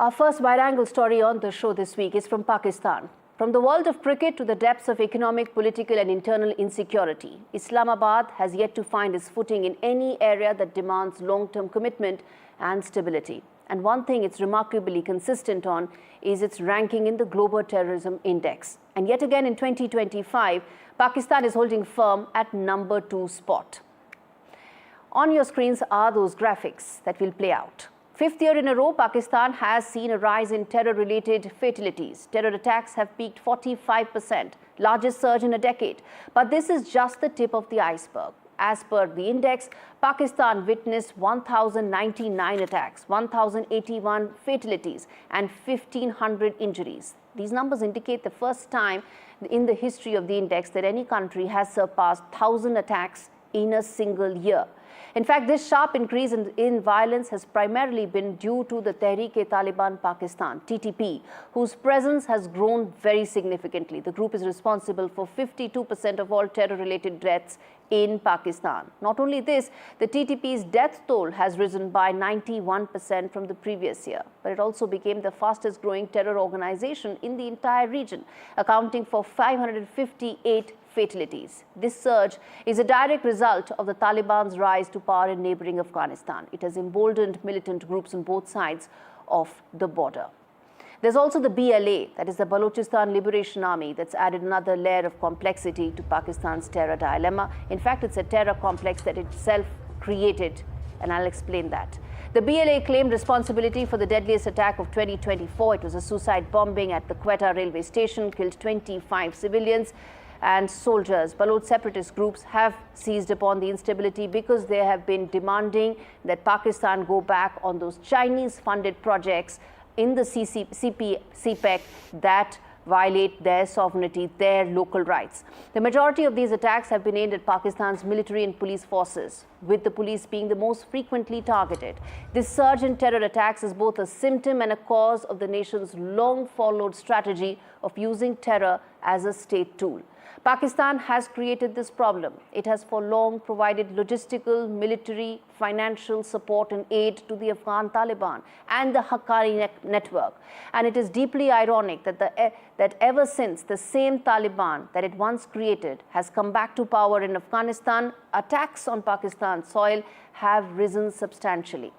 Our first wide-angle story on the show this week is from Pakistan. From the world of cricket to the depths of economic, political and internal insecurity, Islamabad has yet to find its footing in any area that demands long-term commitment and stability. And one thing it's remarkably consistent on is its ranking in the Global Terrorism Index. And yet again in 2025, Pakistan is holding firm at number 2 spot. On your screens are those graphics that will play out. 5th year in a row, Pakistan has seen a rise in terror-related fatalities. Terror attacks have peaked 45%, largest surge in a decade. But this is just the tip of the iceberg. As per the index, Pakistan witnessed 1,099 attacks, 1,081 fatalities and 1,500 injuries. These numbers indicate the first time in the history of the index that any country has surpassed 1,000 attacks in a single year. In fact, this sharp increase in violence has primarily been due to the Tehreek-e-Taliban Pakistan, TTP, whose presence has grown very significantly. The group is responsible for 52% of all terror-related deaths in Pakistan. Not only this, the TTP's death toll has risen by 91% from the previous year, but it also became the fastest growing terror organization in the entire region, accounting for 558 fatalities. This surge is a direct result of the Taliban's rise to power in neighboring Afghanistan. It has emboldened militant groups on both sides of the border. There's also the BLA, that is the Balochistan Liberation Army, that's added another layer of complexity to Pakistan's terror dilemma. In fact, it's a terror complex that itself created, and I'll explain that. The BLA claimed responsibility for the deadliest attack of 2024. It was a suicide bombing at the Quetta railway station, killed 25 civilians and soldiers. Baloch separatist groups have seized upon the instability because they have been demanding that Pakistan go back on those Chinese-funded projects in the CPEC that violate their sovereignty, their local rights. The majority of these attacks have been aimed at Pakistan's military and police forces, with the police being the most frequently targeted. This surge in terror attacks is both a symptom and a cause of the nation's long-followed strategy of using terror as a state tool. Pakistan has created this problem. It has for long provided logistical, military, financial support and aid to the Afghan Taliban and the Haqqani network. And it is deeply ironic that ever since the same Taliban that it once created has come back to power in Afghanistan, attacks on Pakistan's soil have risen substantially.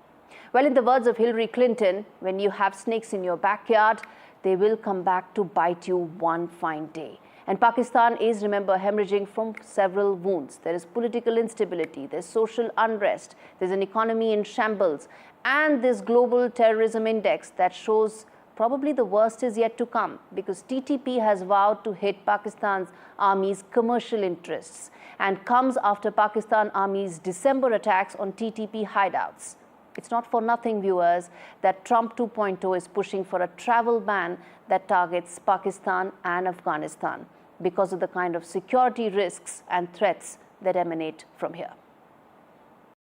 Well, in the words of Hillary Clinton, when you have snakes in your backyard, they will come back to bite you one fine day. And Pakistan is, remember, hemorrhaging from several wounds. There is political instability, there's social unrest, there's an economy in shambles, and this global terrorism index that shows probably the worst is yet to come, because TTP has vowed to hit Pakistan's army's commercial interests and comes after Pakistan Army's December attacks on TTP hideouts. It's not for nothing, viewers, that Trump 2.0 is pushing for a travel ban that targets Pakistan and Afghanistan because of the kind of security risks and threats that emanate from here.